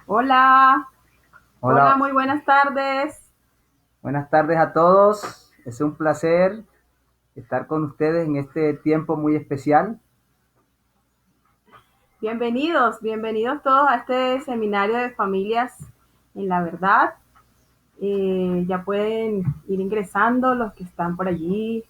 Hola, hola, Hola, muy buenas tardes. buenas tardes a todos. Es un placer estar con ustedes en este tiempo muy especial. Bienvenidos todos a este seminario de familias en la verdad. Ya pueden ir ingresando los que están por allí.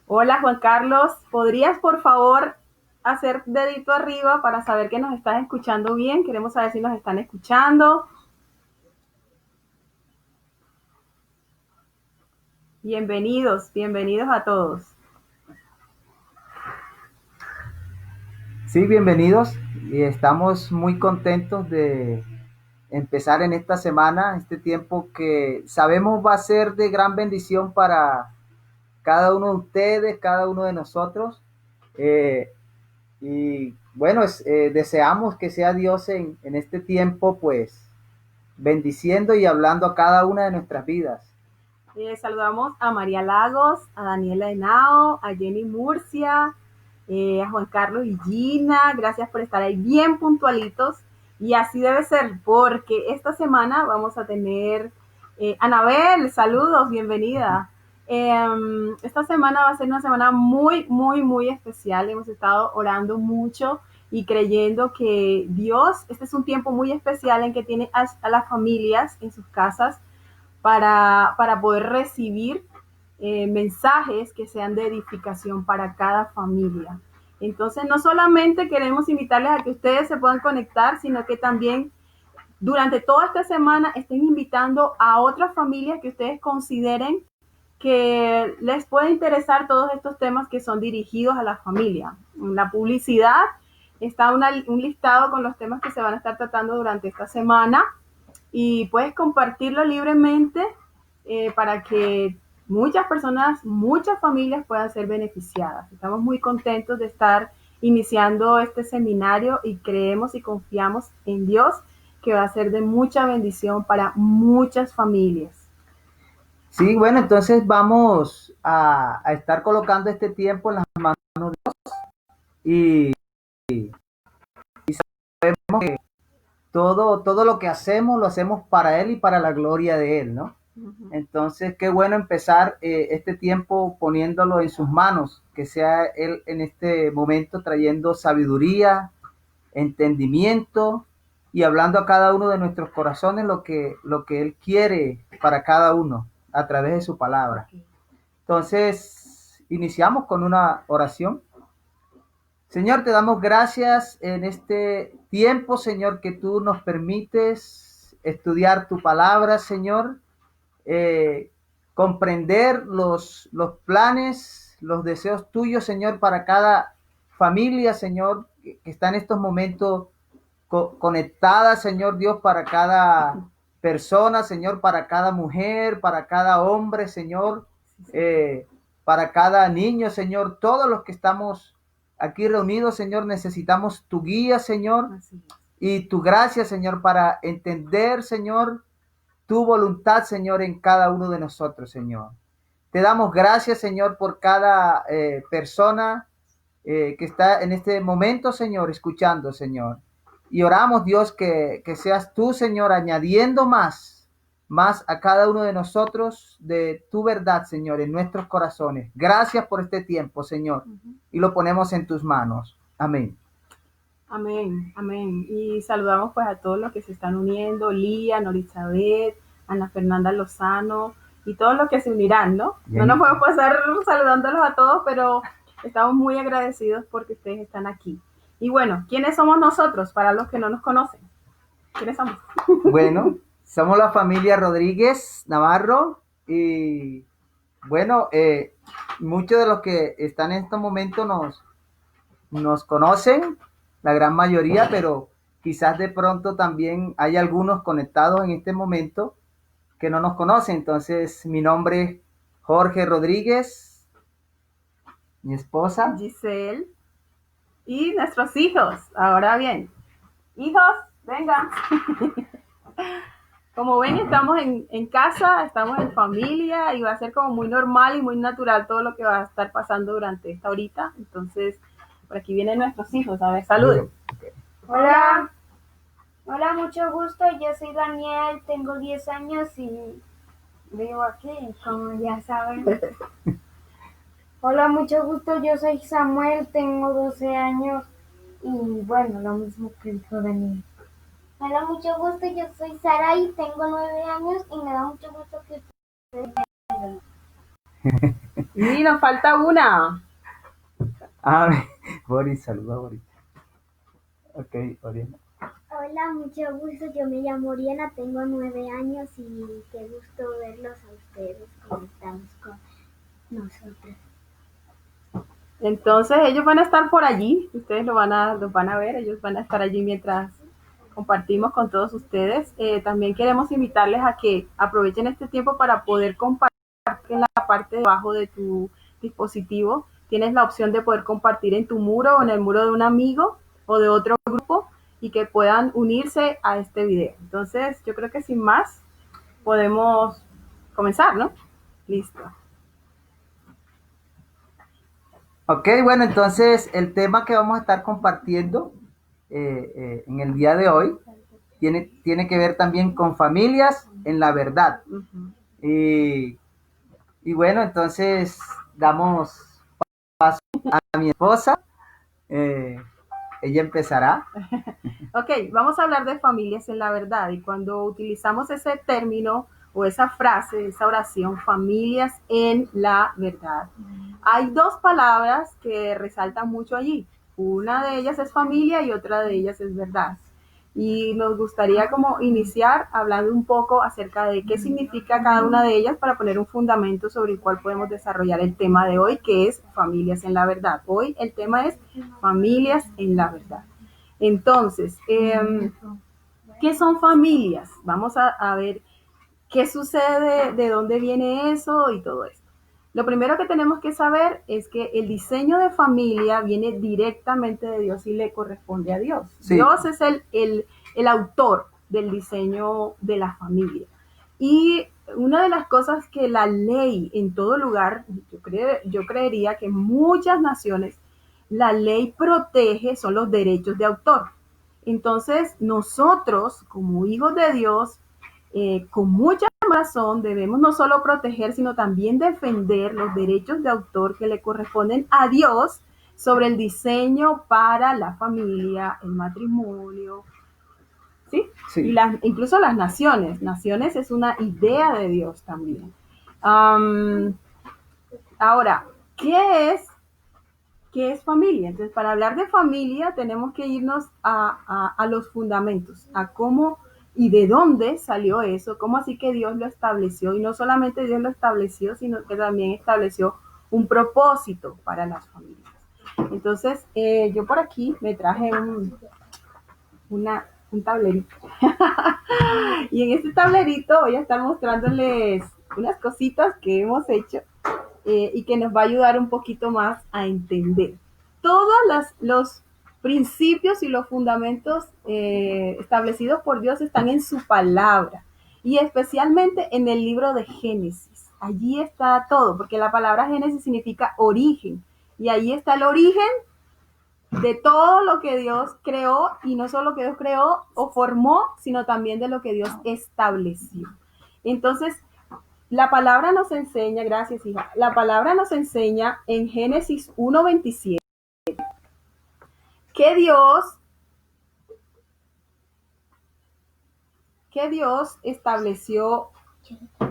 Hola Juan Carlos, ¿podrías por favor hacer dedito arriba para saber que nos estás escuchando bien? Queremos saber si nos están escuchando. Bienvenidos a todos. Sí, bienvenidos y estamos muy contentos de empezar en esta semana, este tiempo que sabemos va a ser de gran bendición para cada uno de ustedes, cada uno de nosotros. Eh, y bueno, deseamos que sea Dios en este tiempo, pues, bendiciendo y hablando a cada una de nuestras vidas. Saludamos a María Lagos, a Daniela Henao, a Jenny Murcia, a Juan Carlos y Gina. Gracias por estar ahí bien puntualitos. Y así debe ser, porque esta semana vamos a tener Anabel, saludos, bienvenida. Esta semana va a ser una semana muy especial. Hemos estado orando mucho y creyendo que Dios, este es un tiempo muy especial en que tiene a las familias en sus casas para poder recibir mensajes que sean de edificación para cada familia. Entonces, no solamente queremos invitarles a que ustedes se puedan conectar, sino que también durante toda esta semana estén invitando a otras familias que ustedes consideren que les puede interesar todos estos temas que son dirigidos a la familia. En la publicidad está un listado con los temas que se van a estar tratando durante esta semana y puedes compartirlo libremente para que muchas personas, muchas familias puedan ser beneficiadas. Estamos muy contentos de estar iniciando este seminario y creemos y confiamos en Dios que va a ser de mucha bendición para muchas familias. Sí, bueno, entonces vamos a estar colocando este tiempo en las manos y sabemos que todo lo que hacemos lo hacemos para Él y para la gloria de Él, ¿no? Uh-huh. Entonces, qué bueno empezar este tiempo poniéndolo en sus manos, que sea Él en este momento trayendo sabiduría, entendimiento y hablando a cada uno de nuestros corazones lo que Él quiere para cada uno a través de su palabra. Okay. Entonces, iniciamos con una oración. Señor, te damos gracias en este tiempo, Señor, que tú nos permites estudiar tu palabra, Señor, eh, comprender los planes, los deseos tuyos, Señor, para cada familia, Señor, que está en estos momentos conectada, Señor Dios, para cada persona, Señor, para cada mujer, para cada hombre, Señor, eh, para cada niño, Señor, todos los que estamos aquí reunidos, Señor, necesitamos tu guía, Señor, y tu gracia, Señor, para entender, Señor, tu voluntad, Señor, en cada uno de nosotros, Señor. Te damos gracias, Señor, por cada persona que está en este momento, Señor, escuchando, Señor. Y oramos, Dios, que seas tú, Señor, añadiendo más a cada uno de nosotros de tu verdad, Señor, en nuestros corazones. Gracias por este tiempo, Señor, Uh-huh. y lo ponemos en tus manos. Amén. Amén, amén. Y saludamos pues a todos los que se están uniendo, Lía, Norizabeth, Ana Fernanda Lozano y todos los que se unirán, ¿no? No nos podemos pasar saludándolos a todos, pero estamos muy agradecidos porque ustedes están aquí. Y bueno, ¿quiénes somos nosotros para los que no nos conocen? ¿Quiénes somos? Bueno, somos la familia Rodríguez Navarro y bueno, muchos de los que están en estos momentos nos conocen, la gran mayoría, pero quizás de pronto también hay algunos conectados en este momento que no nos conocen. Entonces, mi nombre es Jorge Rodríguez, mi esposa. Giselle y nuestros hijos. Ahora bien, hijos, vengan. Como ven, estamos en casa, estamos en familia y va a ser como muy normal y muy natural todo lo que va a estar pasando durante esta horita. Entonces, por aquí vienen nuestros hijos. A ver, saluden. Hola. Hola, mucho gusto. Yo soy Daniel, tengo 10 años y vivo aquí, como ya saben. Hola, mucho gusto. Yo soy Samuel, tengo 12 años y bueno, lo mismo que dijo Daniel. Hola, mucho gusto. Yo soy Sara y tengo 9 años y me da mucho gusto que Y nos falta una. Boris, saluda a Boris. Ok, Oriana. Hola, mucho gusto. Yo me llamo Oriana, tengo 9 años y qué gusto verlos a ustedes como estamos con nosotros. Entonces, ellos van a estar por allí. Ustedes los van a ver. Ellos van a estar allí mientras compartimos con todos ustedes. También queremos invitarles a que aprovechen este tiempo para poder compartir en la parte de abajo de tu dispositivo. Tienes la opción de poder compartir en tu muro o en el muro de un amigo o de otro grupo y que puedan unirse a este video. Entonces, yo creo que sin más podemos comenzar, ¿no? Listo. Ok, bueno, entonces el tema que vamos a estar compartiendo en el día de hoy tiene que ver también con familias en la verdad. Uh-huh. Y bueno, entonces damos paso a mi esposa. Ella empezará. Ok, vamos a hablar de familias en la verdad y cuando utilizamos ese término o esa frase, esa oración, familias en la verdad, hay dos palabras que resaltan mucho allí. Una de ellas es familia y otra de ellas es verdad. Y nos gustaría como iniciar hablando un poco acerca de qué significa cada una de ellas para poner un fundamento sobre el cual podemos desarrollar el tema de hoy, que es familias en la verdad. Hoy el tema es familias en la verdad. Entonces, ¿qué son familias? Vamos a ver qué sucede, de dónde viene eso y todo esto. Lo primero que tenemos que saber es que el diseño de familia viene directamente de Dios y le corresponde a Dios. Sí. Dios es el autor del diseño de la familia. Y una de las cosas que la ley en todo lugar, yo creería que en muchas naciones, la ley protege son los derechos de autor. Entonces, nosotros, como hijos de Dios, con mucha razón debemos no solo proteger, sino también defender los derechos de autor que le corresponden a Dios sobre el diseño para la familia, el matrimonio, ¿sí? Sí. Y incluso las naciones. Naciones es una idea de Dios también. Ahora, ¿qué es familia? Entonces, para hablar de familia tenemos que irnos a los fundamentos, a cómo y de dónde salió eso, cómo así que Dios lo estableció, y no solamente Dios lo estableció, sino que también estableció un propósito para las familias. Entonces, yo por aquí me traje un tablerito. Y en este tablerito voy a estar mostrándoles unas cositas que hemos hecho y que nos va a ayudar un poquito más a entender. Todos los principios y los fundamentos establecidos por Dios están en su palabra y especialmente en el libro de Génesis. Allí está todo, porque la palabra Génesis significa origen y ahí está el origen de todo lo que Dios creó, y no solo lo que Dios creó o formó, sino también de lo que Dios estableció. Entonces, la palabra nos enseña, gracias hija, la palabra nos enseña en Génesis 1:27 que Dios estableció,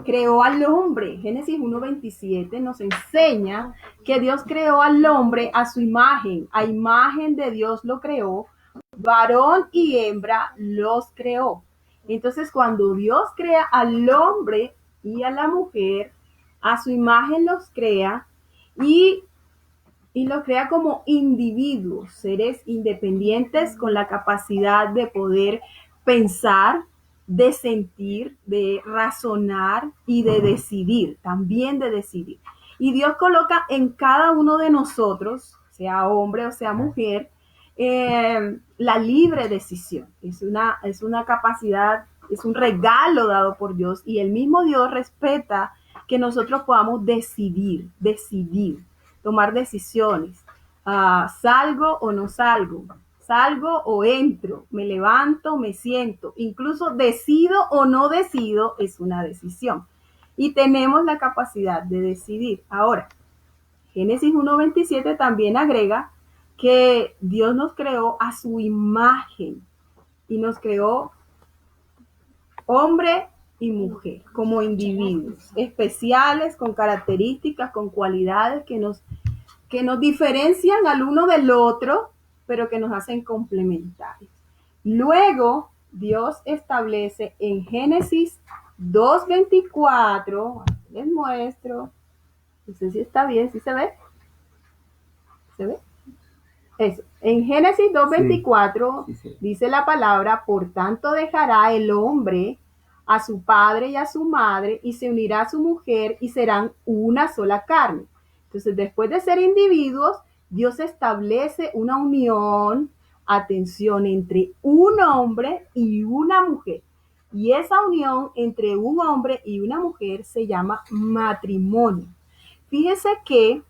creó al hombre. Génesis 1:27 nos enseña que Dios creó al hombre a su imagen, a imagen de Dios lo creó, varón y hembra los creó. Entonces, cuando Dios crea al hombre y a la mujer, a su imagen los crea y los crea como individuos, seres independientes con la capacidad de poder pensar, de sentir, de razonar y de decidir, también de decidir. Y Dios coloca en cada uno de nosotros, sea hombre o sea mujer, la libre decisión. Es una capacidad es un regalo dado por Dios y el mismo Dios respeta que nosotros podamos decidir, tomar decisiones. Salgo o no salgo, salgo o entro, me levanto, me siento, incluso decido o no decido es una decisión. Y tenemos la capacidad de decidir. Ahora, Génesis 1:27 también agrega que Dios nos creó a su imagen y nos creó hombre y mujer como individuos especiales, con características, con cualidades que nos diferencian al uno del otro, pero que nos hacen complementarios. Luego, Dios establece en Génesis 2:24, les muestro, no sé si está bien, si se ve. ¿Se ve? Eso. En Génesis 2:24 sí. Dice la palabra, por tanto dejará el hombre a su padre y a su madre y se unirá a su mujer y serán una sola carne. Entonces, después de ser individuos, Dios establece una unión, atención, entre un hombre y una mujer. Y esa unión entre un hombre y una mujer se llama matrimonio. Fíjese que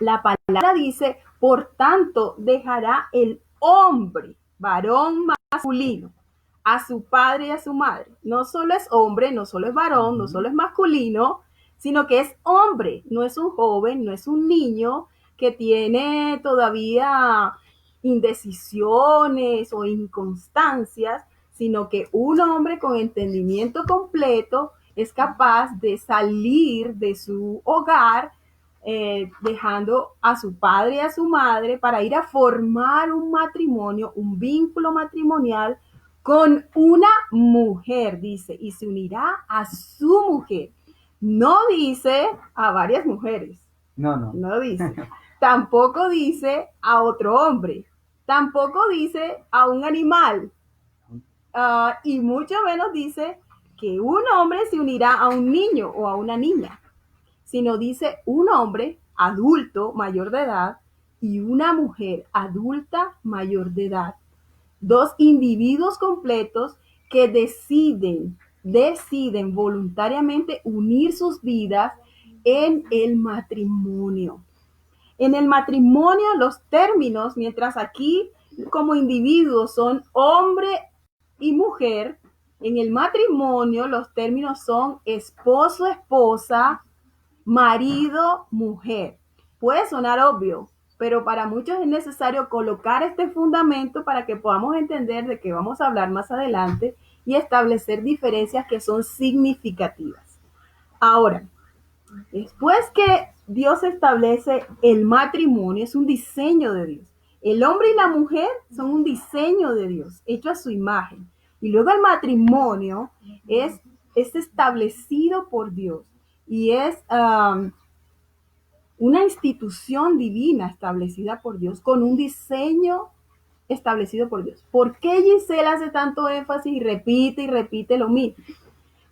la palabra dice, por tanto, dejará el hombre, varón masculino, a su padre y a su madre. No solo es hombre, no solo es varón, no solo es masculino, sino que es hombre, no es un joven, no es un niño que tiene todavía indecisiones o inconstancias, sino que un hombre con entendimiento completo es capaz de salir de su hogar dejando a su padre y a su madre para ir a formar un matrimonio, un vínculo matrimonial con una mujer, dice, y se unirá a su mujer. No dice a varias mujeres. No dice. Tampoco dice a otro hombre. Tampoco dice a un animal. Y mucho menos dice que un hombre se unirá a un niño o a una niña, sino dice un hombre adulto mayor de edad y una mujer adulta mayor de edad. Dos individuos completos que deciden voluntariamente unir sus vidas en el matrimonio. En el matrimonio los términos, mientras aquí como individuos son hombre y mujer, en el matrimonio los términos son esposo, esposa, marido, mujer. Puede sonar obvio, pero para muchos es necesario colocar este fundamento para que podamos entender de qué vamos a hablar más adelante y establecer diferencias que son significativas. Ahora, después que Dios establece el matrimonio, es un diseño de Dios. El hombre y la mujer son un diseño de Dios, hecho a su imagen. Y luego el matrimonio es establecido por Dios y es una institución divina establecida por Dios con un diseño establecido por Dios. ¿Por qué Gisela hace tanto énfasis y repite lo mismo?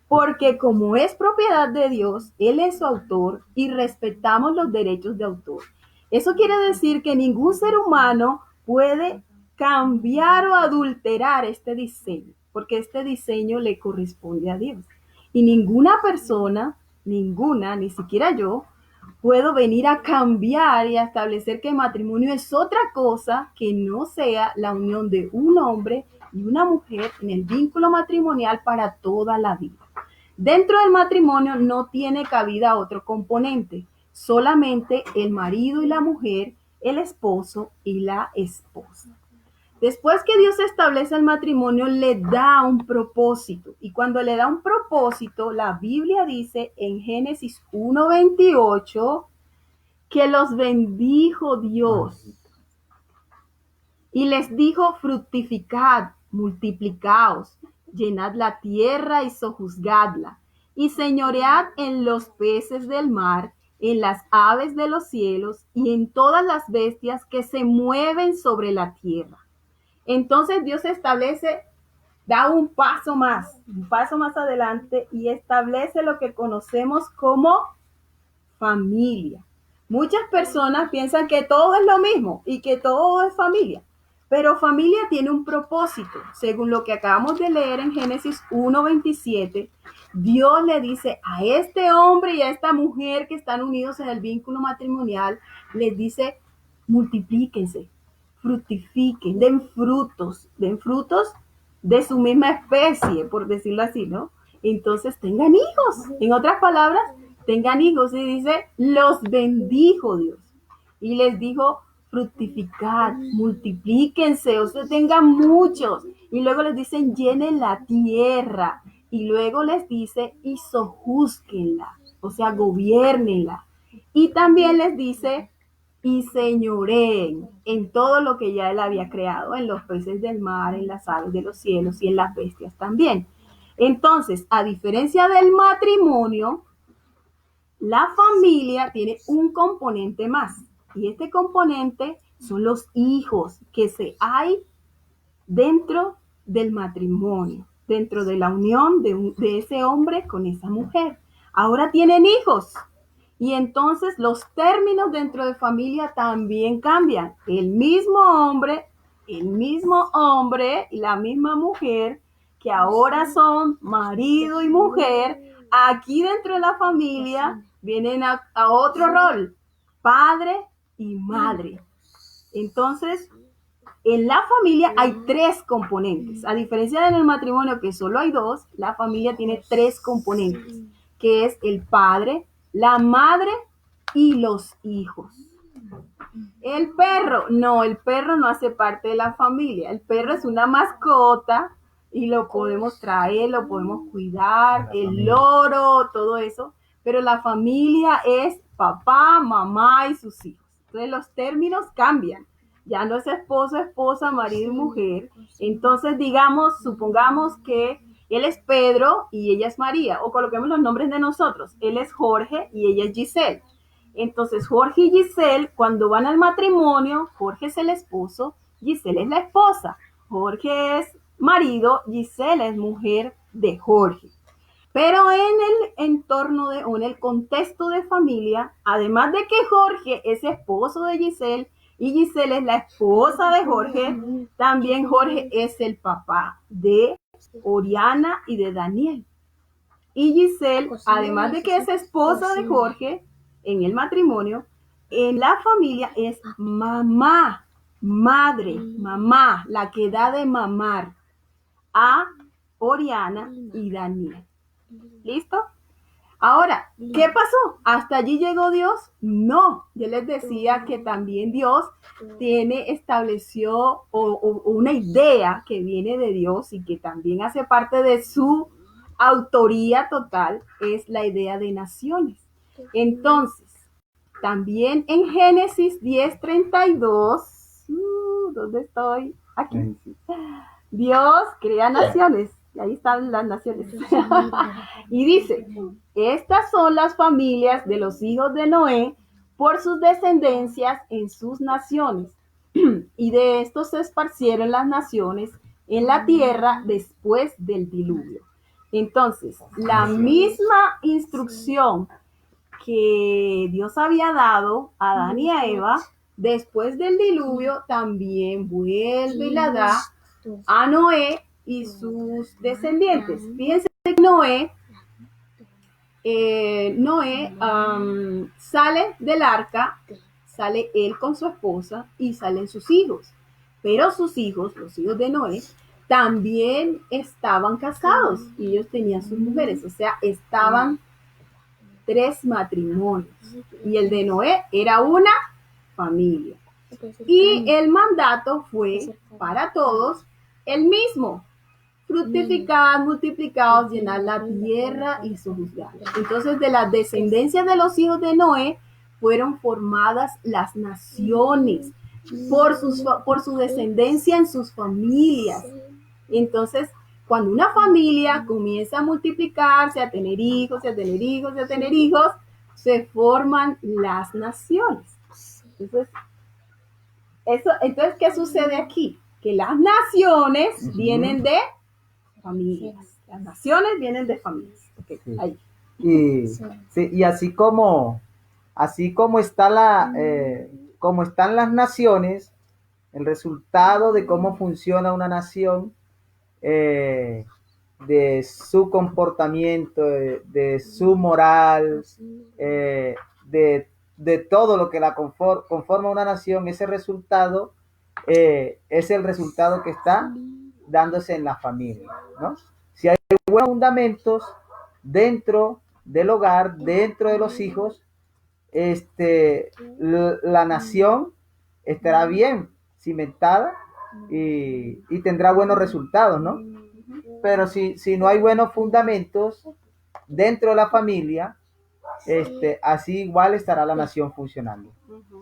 Porque como es propiedad de Dios, Él es su autor y respetamos los derechos de autor. Eso quiere decir que ningún ser humano puede cambiar o adulterar este diseño, porque este diseño le corresponde a Dios. Y ninguna persona, ni siquiera yo, puedo venir a cambiar y a establecer que el matrimonio es otra cosa que no sea la unión de un hombre y una mujer en el vínculo matrimonial para toda la vida. Dentro del matrimonio no tiene cabida otro componente, solamente el marido y la mujer, el esposo y la esposa. Después que Dios establece el matrimonio, le da un propósito. Y cuando le da un propósito, la Biblia dice en Génesis 1:28 que los bendijo Dios. Y les dijo, fructificad, multiplicaos, llenad la tierra y sojuzgadla, y señoread en los peces del mar, en las aves de los cielos y en todas las bestias que se mueven sobre la tierra. Entonces Dios establece, da un paso más adelante y establece lo que conocemos como familia. Muchas personas piensan que todo es lo mismo y que todo es familia. Pero familia tiene un propósito. Según lo que acabamos de leer en Génesis 1:27, Dios le dice a este hombre y a esta mujer que están unidos en el vínculo matrimonial, les dice, multiplíquense, fructifiquen, den frutos de su misma especie, por decirlo así, ¿no? Entonces tengan hijos. En otras palabras, tengan hijos. Y dice, los bendijo Dios. Y les dijo, fructificad, multiplíquense, o sea, tengan muchos. Y luego les dicen, llenen la tierra. Y luego les dice, y sojúzquenla, o sea, gobiernenla. Y también les dice, y señoreen en todo lo que ya él había creado, en los peces del mar, en las aves de los cielos y en las bestias también. Entonces, a diferencia del matrimonio, la familia tiene un componente más. Y este componente son los hijos que hay dentro del matrimonio, dentro de la unión de ese hombre con esa mujer. Ahora tienen hijos. Y entonces los términos dentro de familia también cambian. El mismo hombre y la misma mujer, que ahora son marido y mujer, aquí dentro de la familia vienen a otro rol, padre y madre. Entonces, en la familia hay tres componentes. A diferencia del matrimonio, que solo hay dos, la familia tiene tres componentes, que es el padre, la madre y los hijos. El perro no hace parte de la familia. El perro es una mascota y lo podemos traer, lo podemos cuidar, el loro, todo eso. Pero la familia es papá, mamá y sus hijos. Entonces los términos cambian. Ya no es esposo, esposa, marido y mujer. Entonces, supongamos que él es Pedro y ella es María, o coloquemos los nombres de nosotros. Él es Jorge y ella es Giselle. Entonces, Jorge y Giselle, cuando van al matrimonio, Jorge es el esposo, Giselle es la esposa. Jorge es marido, Giselle es mujer de Jorge. Pero en el entorno o en el contexto de familia, además de que Jorge es esposo de Giselle y Giselle es la esposa de Jorge, también Jorge es el papá de Oriana y de Daniel. Y Giselle, además de que es esposa de Jorge en el matrimonio, en la familia es mamá, madre, mamá, la que da de mamar a Oriana y Daniel. ¿Listo? Ahora, ¿qué pasó? ¿Hasta allí llegó Dios? No, yo les decía que también Dios estableció una idea que viene de Dios y que también hace parte de su autoría total, es la idea de naciones. Entonces, también en Génesis 10:32, ¿dónde estoy? Aquí. Dios crea naciones. Y ahí están las naciones. Y dice, estas son las familias de los hijos de Noé por sus descendencias en sus naciones. Y de estos se esparcieron las naciones en la tierra después del diluvio. Entonces, la misma instrucción que Dios había dado a Adán y a Eva, después del diluvio, también vuelve y la da a Noé y sus descendientes. Fíjense que Noé sale del arca, sale él con su esposa y salen sus hijos. Pero sus hijos, los hijos de Noé, también estaban casados y ellos tenían sus mujeres, o sea, estaban 3 matrimonios. Y el de Noé era una familia. Y el mandato fue para todos el mismo: fructificad, multiplicaos, llenad la tierra y sojuzgadla. Entonces, de la descendencia de los hijos de Noé fueron formadas las naciones por su descendencia en sus familias. Entonces, cuando una familia comienza a multiplicarse, a tener hijos, a tener hijos, a tener hijos, se forman las naciones. Entonces, ¿qué sucede aquí? Que las naciones vienen de familias. Las naciones vienen de familias. Okay, ahí. Y así como está como están las naciones, el resultado de cómo funciona una nación, de su comportamiento, de su moral, de todo lo que la conforma una nación, ese resultado es el resultado que está dándose en la familia, ¿no? Si hay buenos fundamentos dentro del hogar, dentro de los hijos, la nación estará bien cimentada y tendrá buenos resultados, ¿no? Pero si no hay buenos fundamentos dentro de la familia, así igual estará la nación funcionando.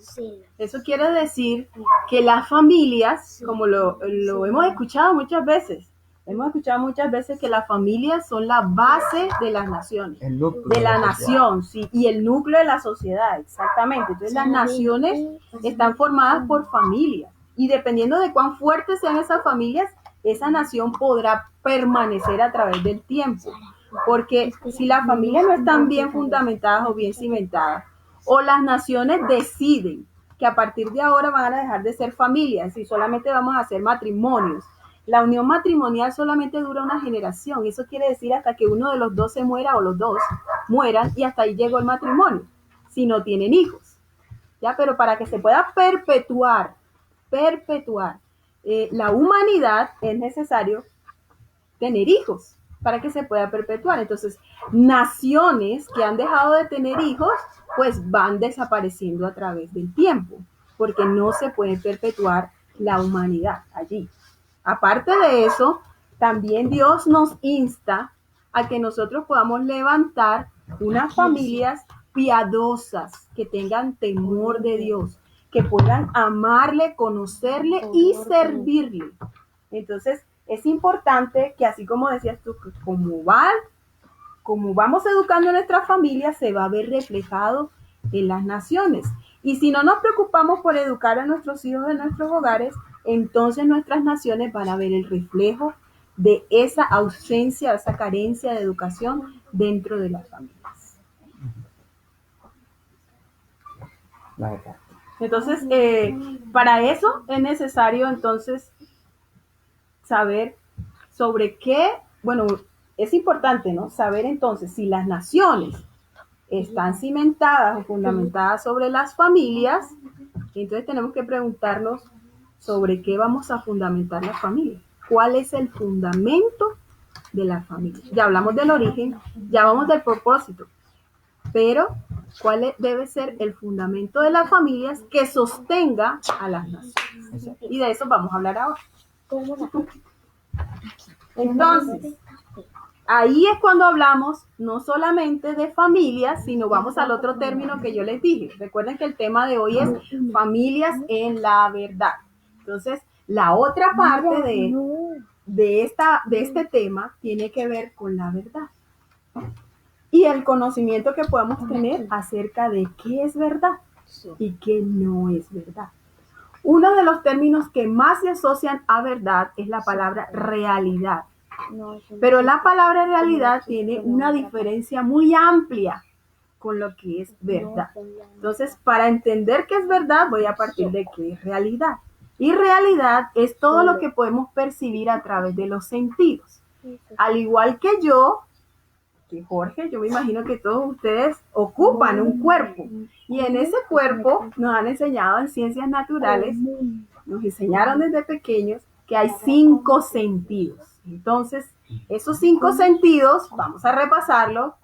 Sí. Eso quiere decir que las familias, como lo hemos escuchado muchas veces que las familias son la base de las naciones, El núcleo de la sociedad. nación, sí, y el núcleo de la sociedad, exactamente. Entonces las naciones están formadas por familias y dependiendo de cuán fuertes sean esas familias, esa nación podrá permanecer a través del tiempo. Porque si las familias no están bien fundamentadas o bien cimentadas, o las naciones deciden que a partir de ahora van a dejar de ser familias y solamente vamos a hacer matrimonios. La unión matrimonial solamente dura una generación. Eso quiere decir hasta que uno de los dos se muera o los dos mueran y hasta ahí llegó el matrimonio, si no tienen hijos. ¿Ya? Pero para que se pueda perpetuar la humanidad es necesario tener hijos para que se pueda perpetuar. Entonces, naciones que han dejado de tener hijos, pues van desapareciendo a través del tiempo, porque no se puede perpetuar la humanidad allí. Aparte de eso, también Dios nos insta a que nosotros podamos levantar unas familias piadosas, que tengan temor de Dios, que puedan amarle, conocerle y servirle. Entonces, es importante que así como decías tú, como vamos educando a nuestra familia, se va a ver reflejado en las naciones. Y si no nos preocupamos por educar a nuestros hijos en nuestros hogares, entonces nuestras naciones van a ver el reflejo de esa ausencia, esa carencia de educación dentro de las familias. Entonces, para eso es necesario entonces saber sobre qué, bueno, es importante, ¿no? Saber entonces si las naciones están cimentadas o fundamentadas sobre las familias, entonces tenemos que preguntarnos sobre qué vamos a fundamentar la familia. ¿Cuál es el fundamento de la familia? Ya hablamos del origen, ya hablamos del propósito, pero ¿cuál debe ser el fundamento de las familias que sostenga a las naciones? Y de eso vamos a hablar ahora. Entonces, ahí es cuando hablamos no solamente de familias, sino vamos al otro término que yo les dije. Recuerden que el tema de hoy es familias en la verdad. Entonces, la otra parte de este tema tiene que ver con la verdad y el conocimiento que podemos tener acerca de qué es verdad y qué no es verdad. Uno de los términos que más se asocian a verdad es la palabra realidad. Pero la palabra realidad tiene una diferencia muy amplia con lo que es verdad. Entonces, para entender qué es verdad, voy a partir de qué es realidad. Y realidad es todo lo que podemos percibir a través de los sentidos. Al igual que yo, que Jorge, yo me imagino que todos ustedes ocupan un cuerpo. Y en ese cuerpo nos han enseñado en ciencias naturales, nos enseñaron desde pequeños que hay 5 sentidos. Entonces, esos 5 sentidos, vamos a repasarlo: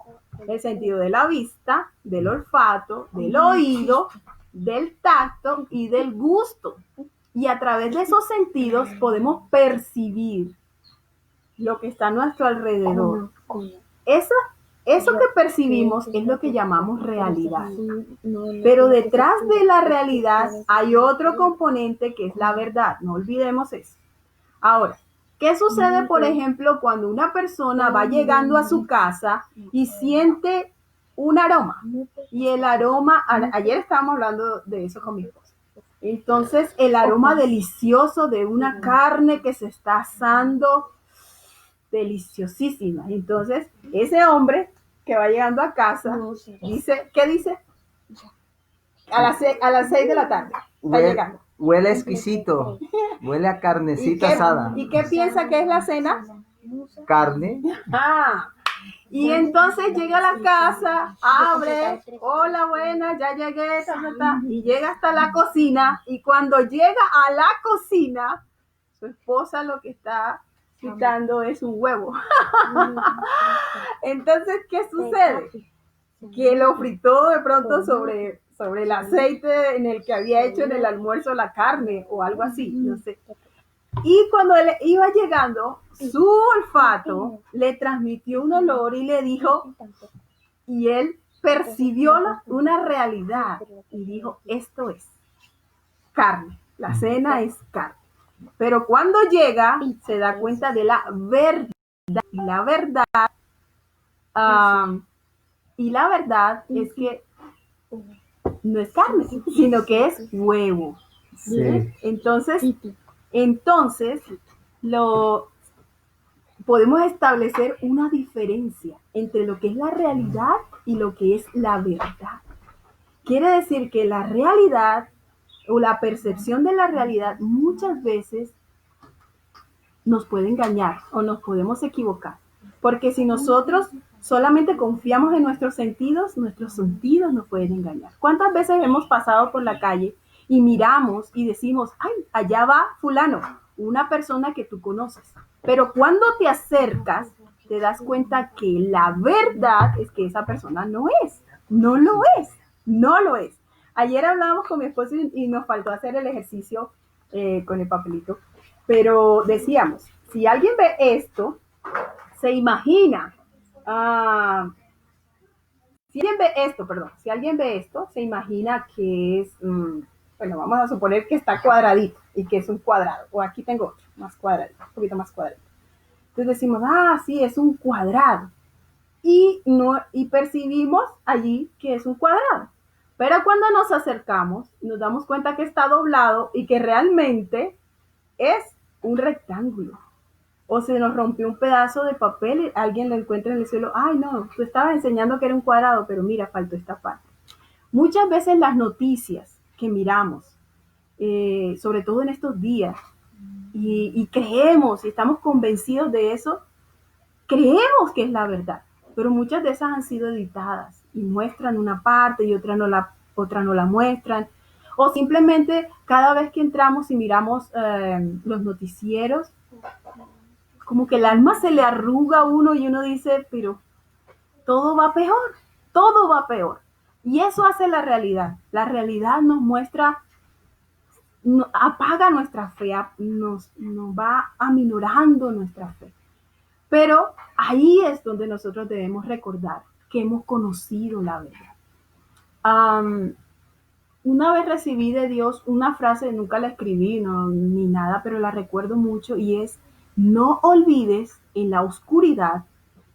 el sentido de la vista, del olfato, del oído, del tacto y del gusto. Y a través de esos sentidos podemos percibir lo que está a nuestro alrededor. Eso que percibimos es lo que llamamos realidad. Pero detrás de la realidad hay otro componente que es la verdad. No olvidemos eso. Ahora, ¿qué sucede, por ejemplo, cuando una persona va llegando a su casa y siente un aroma? Y el aroma, ayer estábamos hablando de eso con mi esposa. Entonces, el aroma delicioso de una carne que se está asando, deliciosísima. Entonces, ese hombre que va llegando a casa dice, ¿qué dice? a las 6 de la tarde. Está llegando. Huele exquisito, huele a carnecita asada. ¿Y qué piensa que es la cena? Carne. Y entonces llega a la casa, abre, hola, buena, ya llegué, y llega hasta la cocina, y cuando llega a la cocina, su esposa lo que está quitando es un huevo. Entonces, ¿qué sucede? Que lo fritó de pronto sobre el aceite en el que había hecho en el almuerzo la carne o algo así, no sé. Y cuando él iba llegando, su olfato le transmitió un olor y le dijo, y él percibió una realidad y dijo, esto es carne, la cena es carne. Pero cuando llega, se da cuenta de la verdad, y la verdad es que no es carne, sino que es huevo. Sí. Entonces podemos establecer una diferencia entre lo que es la realidad y lo que es la verdad. Quiere decir que la realidad o la percepción de la realidad muchas veces nos puede engañar o nos podemos equivocar. Porque si nosotros solamente confiamos en nuestros sentidos nos pueden engañar. ¿Cuántas veces hemos pasado por la calle y miramos y decimos, ay, allá va fulano, una persona que tú conoces? Pero cuando te acercas, te das cuenta que la verdad es que esa persona no lo es. Ayer hablábamos con mi esposo y nos faltó hacer el ejercicio con el papelito, pero decíamos, si alguien ve esto, se imagina, si alguien ve esto, se imagina que es, bueno, vamos a suponer que está cuadradito y que es un cuadrado, o aquí tengo otro, más cuadradito, un poquito más cuadradito. Entonces decimos, sí, es un cuadrado. Y percibimos allí que es un cuadrado. Pero cuando nos acercamos, nos damos cuenta que está doblado y que realmente es un rectángulo. O se nos rompió un pedazo de papel y alguien lo encuentra en el suelo. Ay, no, tú estabas enseñando que era un cuadrado, pero mira, faltó esta parte. Muchas veces las noticias que miramos, sobre todo en estos días, y creemos y estamos convencidos de eso, creemos que es la verdad, pero muchas de esas han sido editadas y muestran una parte y otra no la muestran. O simplemente cada vez que entramos y miramos los noticieros, como que el alma se le arruga a uno y uno dice, pero todo va peor. Y eso hace la realidad. La realidad nos muestra, apaga nuestra fe, nos va aminorando nuestra fe. Pero ahí es donde nosotros debemos recordar que hemos conocido la verdad. Una vez recibí de Dios una frase, nunca la escribí ni nada, pero la recuerdo mucho y es, no olvides en la oscuridad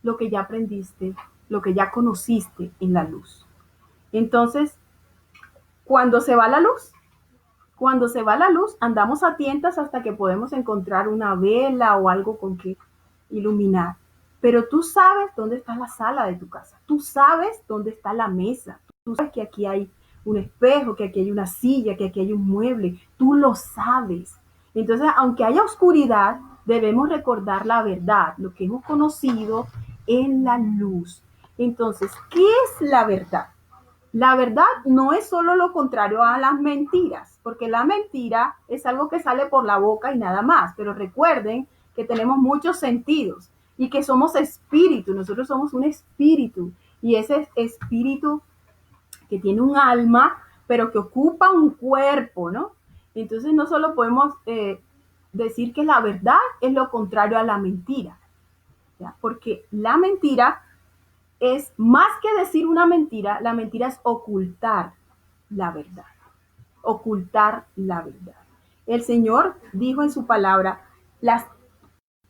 lo que ya aprendiste, lo que ya conociste en la luz. Entonces, cuando se va la luz, andamos a tientas hasta que podemos encontrar una vela o algo con que iluminar. Pero tú sabes dónde está la sala de tu casa. Tú sabes dónde está la mesa. Tú sabes que aquí hay un espejo, que aquí hay una silla, que aquí hay un mueble. Tú lo sabes. Entonces, aunque haya oscuridad, debemos recordar la verdad, lo que hemos conocido en la luz. Entonces, ¿qué es la verdad? La verdad no es solo lo contrario a las mentiras, porque la mentira es algo que sale por la boca y nada más. Pero recuerden que tenemos muchos sentidos y que somos espíritu, nosotros somos un espíritu y ese espíritu que tiene un alma, pero que ocupa un cuerpo, ¿no? Entonces no solo podemos decir que la verdad es lo contrario a la mentira, ¿ya? Porque la mentira es más que decir una mentira, la mentira es ocultar la verdad, El Señor dijo en su palabra, el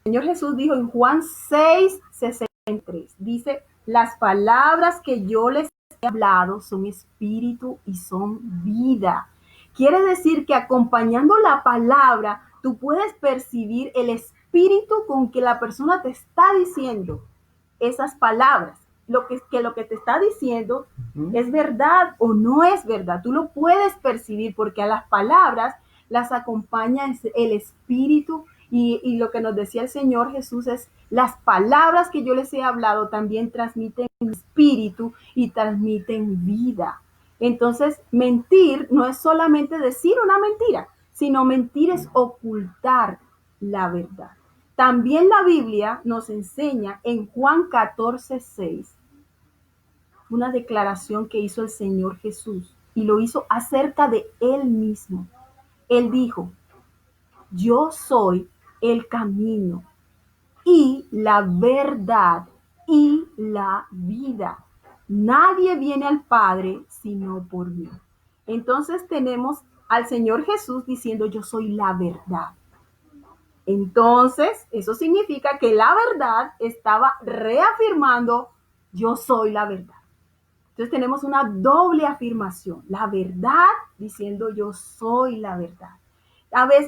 Señor Jesús dijo en Juan 6:63, dice, las palabras que yo les he hablado son espíritu y son vida. Quiere decir que acompañando la palabra, tú puedes percibir el espíritu con que la persona te está diciendo esas palabras. lo que te está diciendo es verdad o no es verdad. Tú lo puedes percibir porque a las palabras las acompaña el Espíritu y lo que nos decía el Señor Jesús es las palabras que yo les he hablado también transmiten espíritu y transmiten vida. Entonces, mentir no es solamente decir una mentira, sino mentir es ocultar la verdad. También la Biblia nos enseña en Juan 14:6 una declaración que hizo el Señor Jesús y lo hizo acerca de Él mismo. Él dijo, yo soy el camino y la verdad y la vida. Nadie viene al Padre sino por mí. Entonces tenemos al Señor Jesús diciendo, yo soy la verdad. Entonces, eso significa que la verdad estaba reafirmando, yo soy la verdad. Entonces tenemos una doble afirmación, la verdad diciendo yo soy la verdad.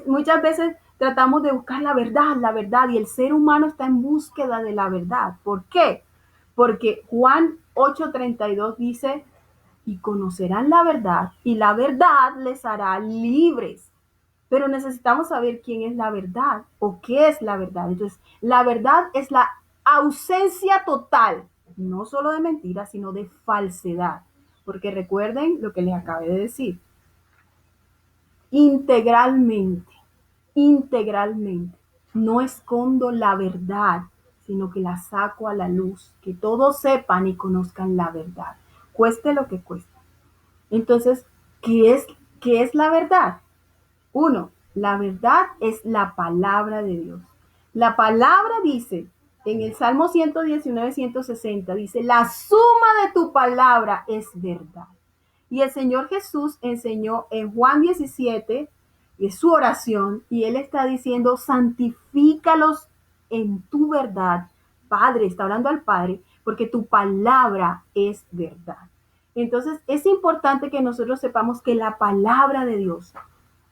Muchas veces tratamos de buscar la verdad, y el ser humano está en búsqueda de la verdad. ¿Por qué? Porque Juan 8:32 dice, y conocerán la verdad, y la verdad les hará libres. Pero necesitamos saber quién es la verdad o qué es la verdad. Entonces, la verdad es la ausencia total, no solo de mentiras, sino de falsedad. Porque recuerden lo que les acabé de decir. Integralmente, integralmente. No escondo la verdad, sino que la saco a la luz. Que todos sepan y conozcan la verdad. Cueste lo que cueste. Entonces, qué es la verdad? Uno, la verdad es la palabra de Dios. La palabra dice, en el Salmo 119, 160, dice, la suma de tu palabra es verdad. Y el Señor Jesús enseñó en Juan 17, es su oración, y Él está diciendo, santifícalos en tu verdad. Padre, está hablando al Padre, porque tu palabra es verdad. Entonces, es importante que nosotros sepamos que la palabra de Dios,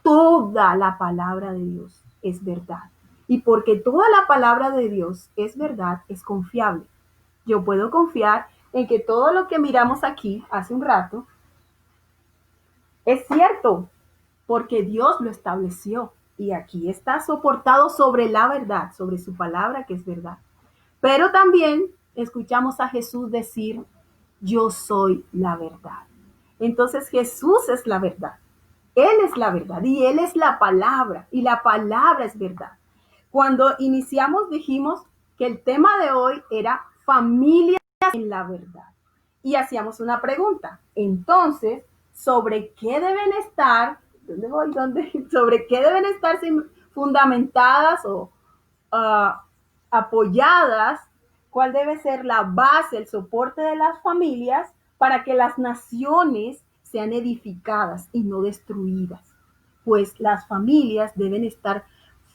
toda la palabra de Dios es verdad. Y porque toda la palabra de Dios es verdad, es confiable. Yo puedo confiar en que todo lo que miramos aquí hace un rato es cierto, porque Dios lo estableció. Y aquí está soportado sobre la verdad, sobre su palabra que es verdad. Pero también escuchamos a Jesús decir, yo soy la verdad. Entonces Jesús es la verdad. Él es la verdad y Él es la palabra y la palabra es verdad. Cuando iniciamos dijimos que el tema de hoy era familias en la verdad y hacíamos una pregunta. Entonces, ¿sobre qué deben estar? ¿Dónde voy? ¿Sobre qué deben estar fundamentadas o apoyadas? ¿Cuál debe ser la base, el soporte de las familias para que las naciones sean edificadas y no destruidas? Pues las familias deben estar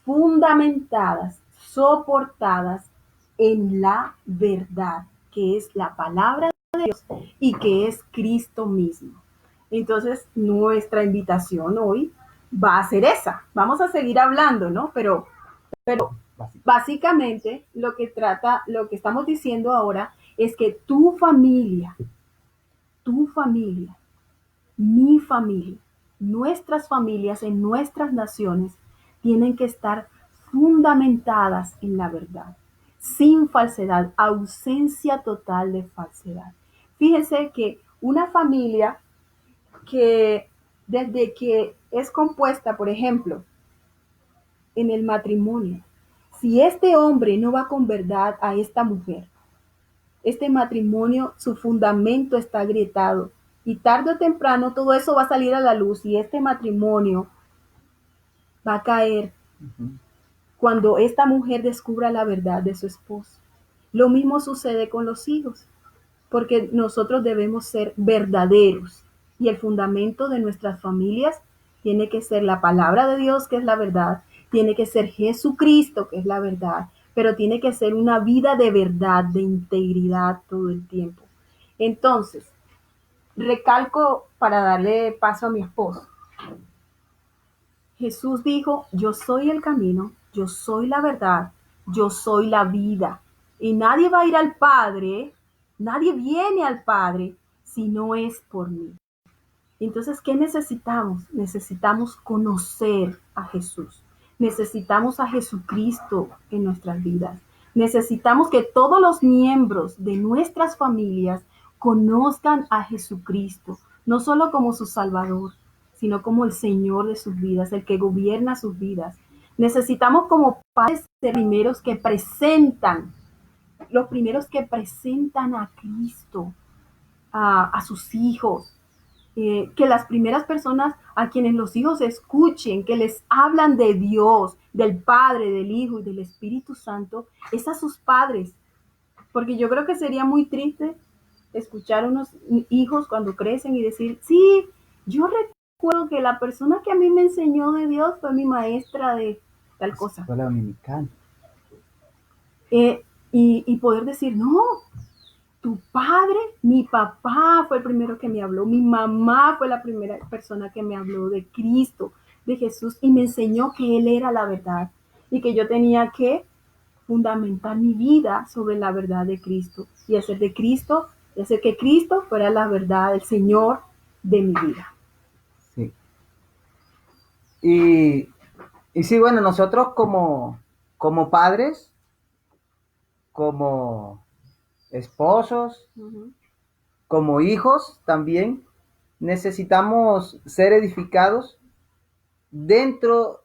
fundamentadas, soportadas en la verdad, que es la palabra de Dios y que es Cristo mismo. Entonces, nuestra invitación hoy va a ser esa. Vamos a seguir hablando, ¿no? Pero básicamente lo que estamos diciendo ahora es que tu familia, mi familia, nuestras familias en nuestras naciones tienen que estar fundamentadas en la verdad, sin falsedad, ausencia total de falsedad. Fíjense que una familia que desde que es compuesta, por ejemplo, en el matrimonio, si este hombre no va con verdad a esta mujer, este matrimonio, su fundamento está agrietado y tarde o temprano todo eso va a salir a la luz y este matrimonio va a caer cuando esta mujer descubra la verdad de su esposo. Lo mismo sucede con los hijos, porque nosotros debemos ser verdaderos y el fundamento de nuestras familias tiene que ser la palabra de Dios, que es la verdad, tiene que ser Jesucristo, que es la verdad, pero tiene que ser una vida de verdad, de integridad todo el tiempo. Entonces, recalco para darle paso a mi esposo. Jesús dijo, yo soy el camino, yo soy la verdad, yo soy la vida. Y nadie va a ir al Padre Nadie viene al Padre si no es por mí. Entonces, ¿qué necesitamos? Necesitamos conocer a Jesús. Necesitamos a Jesucristo en nuestras vidas. Necesitamos que todos los miembros de nuestras familias conozcan a Jesucristo, no solo como su Salvador, sino como el Señor de sus vidas, el que gobierna sus vidas. Necesitamos como padres ser los primeros que presentan a Cristo a sus hijos, que las primeras personas a quienes los hijos escuchen, que les hablan de Dios, del Padre, del Hijo y del Espíritu Santo, es a sus padres. Porque yo creo que sería muy triste escuchar a unos hijos cuando crecen y decir, sí, yo recuerdo que la persona que a mí me enseñó de Dios fue mi maestra de tal cosa. Escuela dominical. Y poder decir, no, tu padre, mi papá fue el primero que me habló, mi mamá fue la primera persona que me habló de Cristo, de Jesús, y me enseñó que Él era la verdad y que yo tenía que fundamentar mi vida sobre la verdad de Cristo y hacer de Cristo, y hacer que Cristo fuera la verdad, el Señor de mi vida. Sí. Y sí, bueno, nosotros como padres, como esposos, como hijos también, necesitamos ser edificados dentro,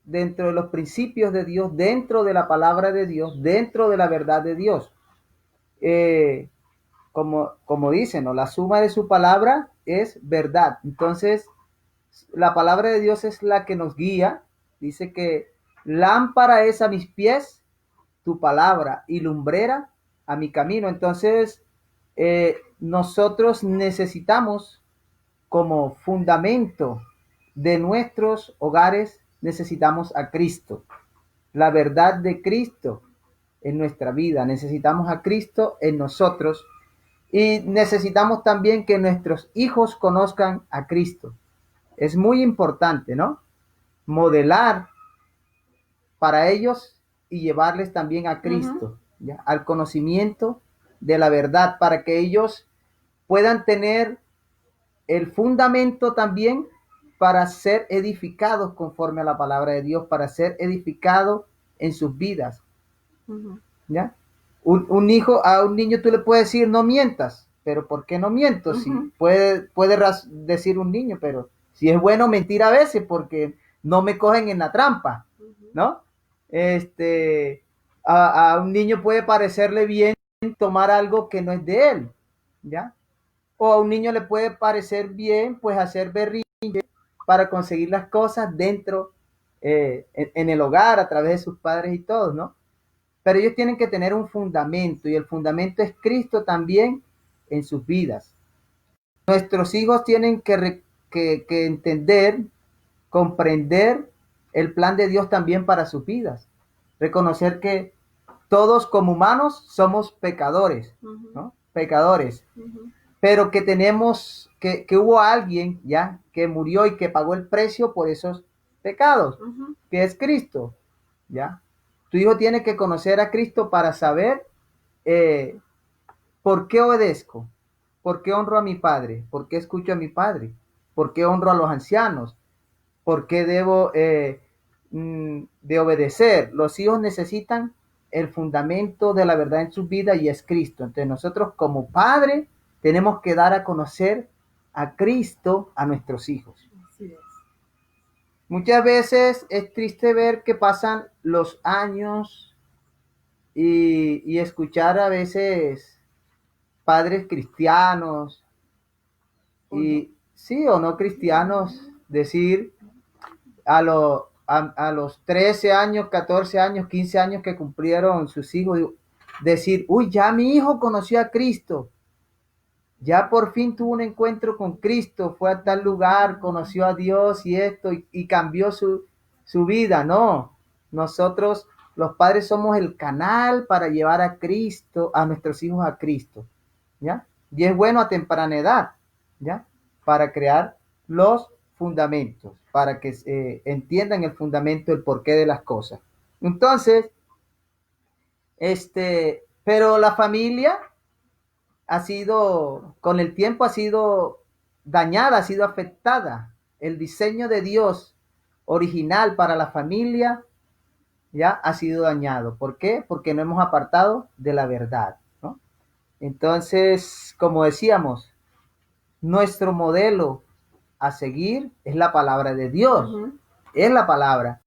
dentro de los principios de Dios, dentro de la palabra de Dios, dentro de la verdad de Dios. Como dicen, ¿no? La suma de su palabra es verdad. Entonces, la palabra de Dios es la que nos guía. Dice que lámpara es a mis pies tu palabra y lumbrera a mi camino. Entonces, nosotros necesitamos como fundamento de nuestros hogares, necesitamos a Cristo, la verdad de Cristo en nuestra vida. Necesitamos a Cristo en nosotros y necesitamos también que nuestros hijos conozcan a Cristo. Es muy importante, ¿no? Modelar para ellos y llevarles también a Cristo, ¿ya? Al conocimiento de la verdad, para que ellos puedan tener el fundamento también para ser edificados conforme a la palabra de Dios, para ser edificados en sus vidas. ¿Ya? Un niño tú le puedes decir no mientas, pero ¿por qué no miento? Si puede decir un niño, pero si es bueno mentir a veces porque no me cogen en la trampa, ¿no? A un niño puede parecerle bien tomar algo que no es de él, ¿ya? O a un niño le puede parecer bien, pues, hacer berrinche para conseguir las cosas dentro, en el hogar, a través de sus padres y todos, ¿no? Pero ellos tienen que tener un fundamento, y el fundamento es Cristo también en sus vidas. Nuestros hijos tienen que entender, comprender el plan de Dios también para sus vidas. Reconocer que todos como humanos somos pecadores, ¿no? Pecadores. Pero que tenemos, que hubo alguien ya que murió y que pagó el precio por esos pecados, que es Cristo, ¿ya? Tu hijo tiene que conocer a Cristo para saber por qué obedezco, por qué honro a mi padre, por qué escucho a mi padre, por qué honro a los ancianos, por qué debo de obedecer. Los hijos necesitan el fundamento de la verdad en su vida y es Cristo. Entonces nosotros como padres tenemos que dar a conocer a Cristo a nuestros hijos. Así es. Muchas veces es triste ver que pasan los años y escuchar a veces padres cristianos y sí o no cristianos decir a los 13 años, 14 años, 15 años que cumplieron sus hijos, decir, uy, ya mi hijo conoció a Cristo. Ya por fin tuvo un encuentro con Cristo, fue a tal lugar, conoció a Dios y esto, y cambió su vida. No, nosotros los padres somos el canal para llevar a Cristo, a nuestros hijos a Cristo, ¿ya? Y es bueno a temprana edad, ¿ya? Para crear los fundamentos, para que entiendan el fundamento, el porqué de las cosas. Entonces, pero la familia con el tiempo ha sido dañada, ha sido afectada. El diseño de Dios original para la familia ya ha sido dañado. ¿Por qué? Porque no hemos apartado de la verdad, ¿no? Entonces, como decíamos, nuestro modelo a seguir es la palabra de Dios, es la palabra.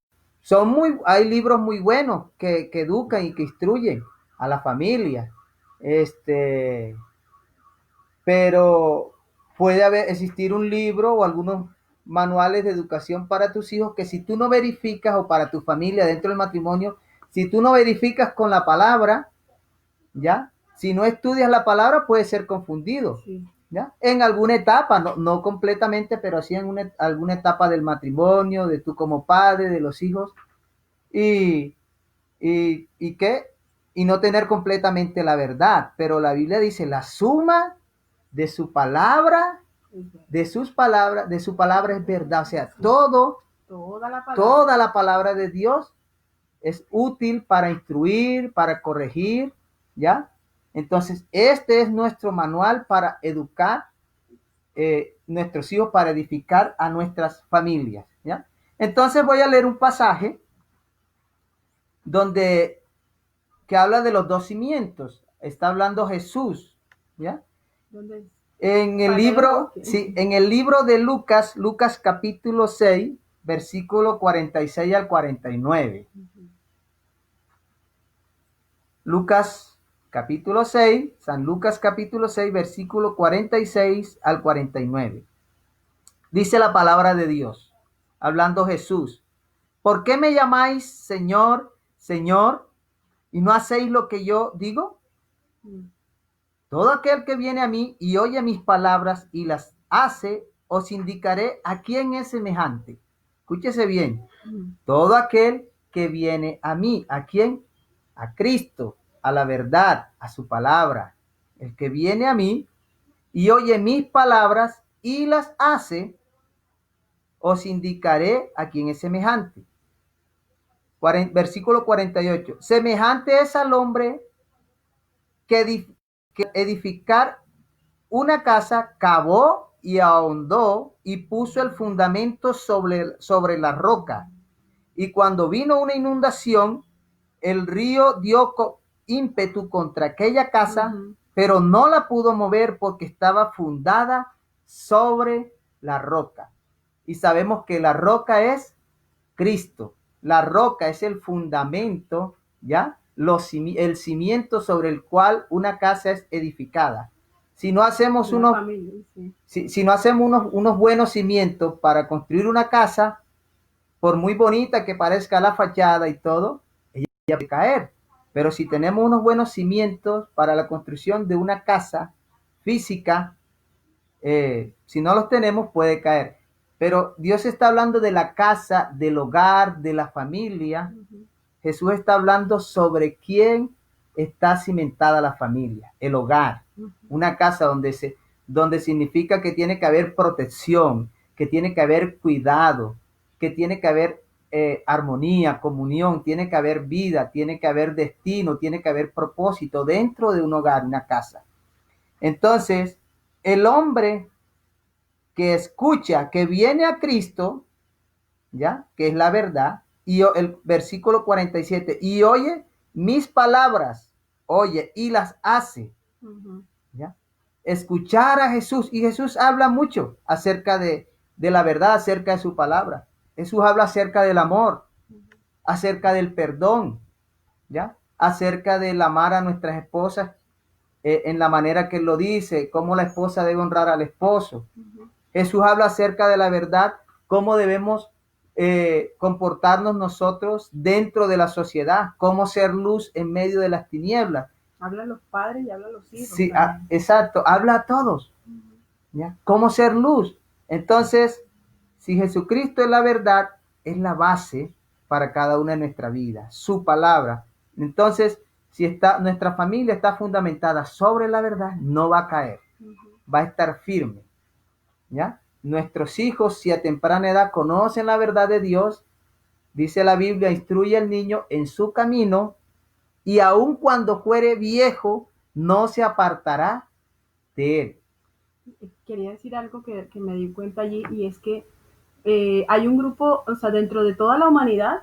Hay libros muy buenos que educan y que instruyen a la familia, pero puede existir un libro o algunos manuales de educación para tus hijos que si tú no verificas, o para tu familia dentro del matrimonio, si tú no verificas con la palabra, ¿ya? Si no estudias la palabra, puede ser confundido, Sí. ¿ya? En alguna etapa, no completamente, pero sí en alguna etapa del matrimonio, de tú como padre, de los hijos, y qué, y no tener completamente la verdad. Pero la Biblia dice, la suma de su palabra, de su palabra es verdad. O sea, toda la palabra de Dios es útil para instruir, para corregir, ¿ya? Entonces, este es nuestro manual para educar nuestros hijos, para edificar a nuestras familias, ¿ya? Entonces voy a leer un pasaje que habla de los dos cimientos. Está hablando Jesús, ¿ya? ¿Dónde? En el libro, sí, en el libro de Lucas, Lucas capítulo 6, versículo 46 al 49. Lucas capítulo 6, San Lucas capítulo 6, versículo 46 al 49. Dice la palabra de Dios, hablando Jesús: ¿por qué me llamáis Señor, Señor, y no hacéis lo que yo digo? Todo aquel que viene a mí y oye mis palabras y las hace, os indicaré a quién es semejante. Escúchese bien. Todo aquel que viene a mí, ¿a quién? A Cristo, a la verdad, a su palabra. El que viene a mí y oye mis palabras y las hace, os indicaré a quién es semejante. Versículo 48. Semejante es al hombre que edificar una casa, cavó y ahondó y puso el fundamento sobre la roca. Y cuando vino una inundación, el río dio ímpetu contra aquella casa, pero no la pudo mover porque estaba fundada sobre la roca. Y sabemos que la roca es Cristo. La roca es el fundamento, ¿ya? El cimiento sobre el cual una casa es edificada. Si no hacemos si no hacemos unos buenos cimientos para construir una casa, por muy bonita que parezca la fachada y todo, ella puede caer. Pero si tenemos unos buenos cimientos para la construcción de una casa física, si no los tenemos, puede caer. Pero Dios está hablando de la casa, del hogar, de la familia. Jesús está hablando sobre quién está cimentada la familia, el hogar. Una casa donde significa que tiene que haber protección, que tiene que haber cuidado, que tiene que haber armonía, comunión, tiene que haber vida, tiene que haber destino, tiene que haber propósito dentro de un hogar, una casa. Entonces, el hombre que escucha, que viene a Cristo, ¿ya? Que es la verdad, y el versículo 47, y oye mis palabras, oye, y las hace, ¿ya? Escuchar a Jesús, y Jesús habla mucho acerca de la verdad, acerca de su palabra. Jesús habla acerca del amor, acerca del perdón, ¿ya? Acerca del amar a nuestras esposas en la manera que él lo dice, cómo la esposa debe honrar al esposo. Jesús habla acerca de la verdad, cómo debemos comportarnos nosotros dentro de la sociedad, cómo ser luz en medio de las tinieblas. Habla a los padres y habla a los hijos. Sí, exacto, habla a todos, ¿ya? Cómo ser luz. Entonces, si Jesucristo es la verdad, es la base para cada una de nuestra vida, su palabra. Entonces, si nuestra familia está fundamentada sobre la verdad, no va a caer, va a estar firme, ¿ya? Nuestros hijos, si a temprana edad conocen la verdad de Dios, dice la Biblia, instruye al niño en su camino, y aun cuando fuere viejo, no se apartará de Él. Quería decir algo que me di cuenta allí, y es que hay un grupo, o sea, dentro de toda la humanidad,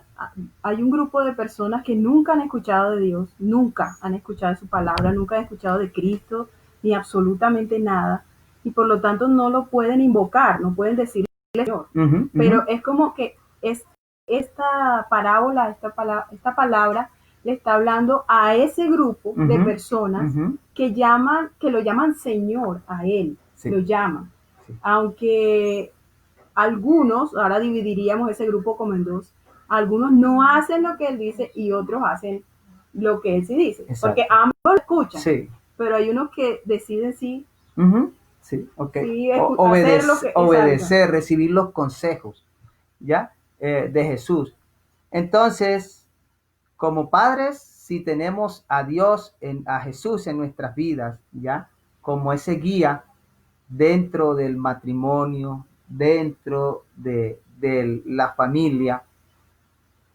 hay un grupo de personas que nunca han escuchado de Dios, nunca han escuchado su palabra, nunca han escuchado de Cristo, ni absolutamente nada, y por lo tanto no lo pueden invocar, no pueden decirle Señor. Pero es como que esta parábola, esta palabra le está hablando a ese grupo de personas que lo llaman Señor a Él, Sí. lo llaman. Sí. Aunque algunos, ahora dividiríamos ese grupo como en dos, algunos no hacen lo que Él dice y otros hacen lo que Él sí dice. Exacto. Porque ambos lo escuchan, Sí. pero hay unos que deciden sí. Sí, okay. Sí, obedecer, recibir los consejos, ¿ya? De Jesús. Entonces, como padres, si tenemos a Dios, a Jesús en nuestras vidas, ¿ya? Como ese guía dentro del matrimonio, dentro de la familia,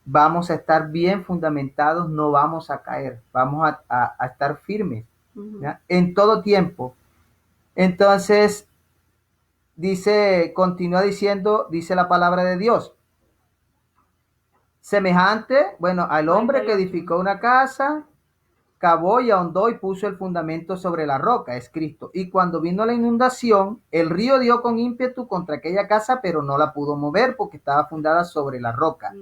vamos a estar bien fundamentados, no vamos a caer, vamos a estar firmes, ¿ya? En todo tiempo. Entonces, continúa diciendo, dice la palabra de Dios. Semejante, bueno, al hombre que edificó una casa, cavó y ahondó y puso el fundamento sobre la roca, es Cristo. Y cuando vino la inundación, el río dio con ímpetu contra aquella casa, pero no la pudo mover porque estaba fundada sobre la roca.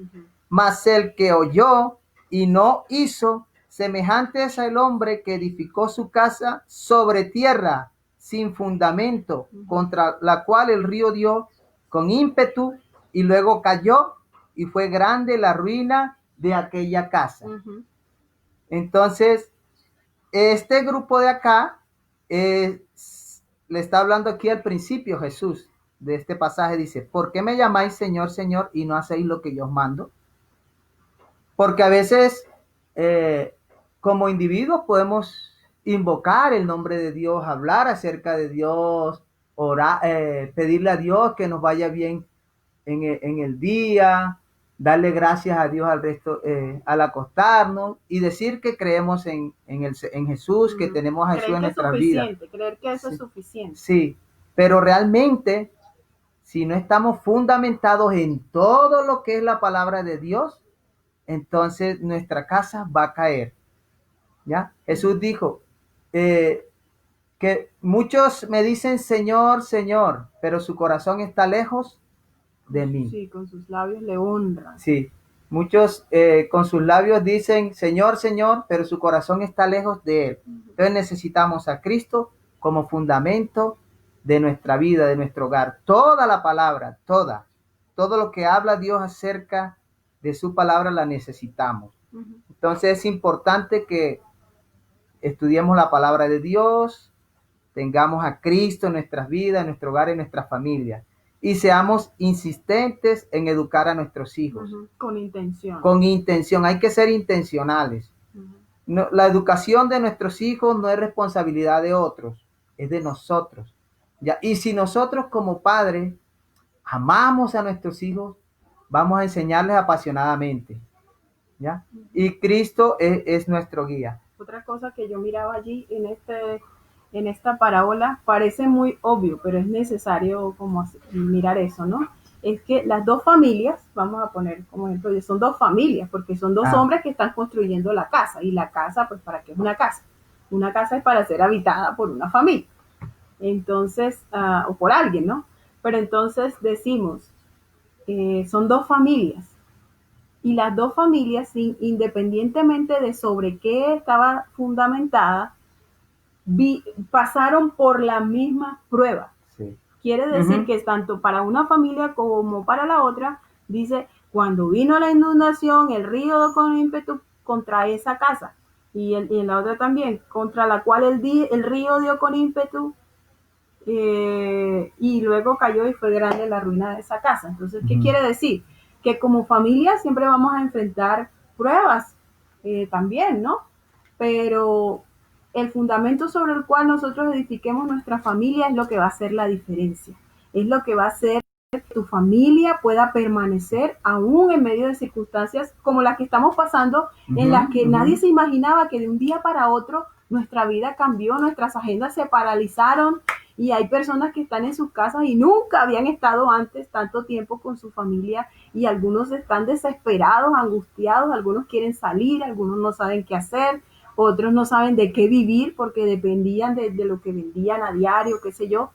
Mas el que oyó y no hizo, semejante es al hombre que edificó su casa sobre tierra, sin fundamento, contra la cual el río dio con ímpetu y luego cayó, y fue grande la ruina de aquella casa. Entonces, este grupo de acá, le está hablando aquí al principio Jesús de este pasaje, dice, ¿por qué me llamáis Señor, Señor, y no hacéis lo que yo os mando? Porque a veces, como individuos, podemos invocar el nombre de Dios, hablar acerca de Dios, orar, pedirle a Dios que nos vaya bien en el día, darle gracias a Dios al resto, al acostarnos, y decir que creemos en Jesús, que tenemos a Jesús en nuestras vidas. Creer que eso es suficiente. Sí, pero realmente, si no estamos fundamentados en todo lo que es la palabra de Dios, entonces nuestra casa va a caer. ¿Ya? Jesús dijo que muchos me dicen Señor, Señor, pero su corazón está lejos de mí. Sí, con sus labios le honran. Sí, muchos con sus labios dicen Señor, Señor, pero su corazón está lejos de Él. Entonces necesitamos a Cristo como fundamento de nuestra vida, de nuestro hogar. Toda la palabra, todo lo que habla Dios acerca de su palabra la necesitamos. Entonces es importante que estudiemos la palabra de Dios, tengamos a Cristo en nuestras vidas, en nuestro hogar, en nuestra familia, y seamos insistentes en educar a nuestros hijos. Con intención. Con intención, hay que ser intencionales. No, la educación de nuestros hijos no es responsabilidad de otros, es de nosotros. ¿Ya? Y si nosotros como padres amamos a nuestros hijos, vamos a enseñarles apasionadamente. ¿Ya? Y Cristo es nuestro guía. Otra cosa que yo miraba allí en esta parábola, parece muy obvio, pero es necesario como mirar eso, ¿no? Es que las dos familias, vamos a poner como ejemplo, son dos familias, porque son dos hombres que están construyendo la casa, y la casa, pues, ¿para qué es una casa? Una casa es para ser habitada por una familia, entonces, o por alguien, ¿no? Pero entonces decimos, son dos familias, y las dos familias, independientemente de sobre qué estaba fundamentada, pasaron por la misma prueba. Sí. Quiere decir que tanto para una familia como para la otra, dice, cuando vino la inundación, el río con ímpetu contra esa casa, y en la otra también, contra la cual el río dio con ímpetu, y luego cayó y fue grande la ruina de esa casa. Entonces, ¿qué quiere decir? Que como familia siempre vamos a enfrentar pruebas también, ¿no? Pero el fundamento sobre el cual nosotros edifiquemos nuestra familia es lo que va a hacer la diferencia. Es lo que va a hacer que tu familia pueda permanecer aún en medio de circunstancias como las que estamos pasando, en las que nadie se imaginaba que de un día para otro nuestra vida cambió, nuestras agendas se paralizaron y hay personas que están en sus casas y nunca habían estado antes tanto tiempo con su familia y algunos están desesperados, angustiados, algunos quieren salir, algunos no saben qué hacer, otros no saben de qué vivir porque dependían de lo que vendían a diario, qué sé yo.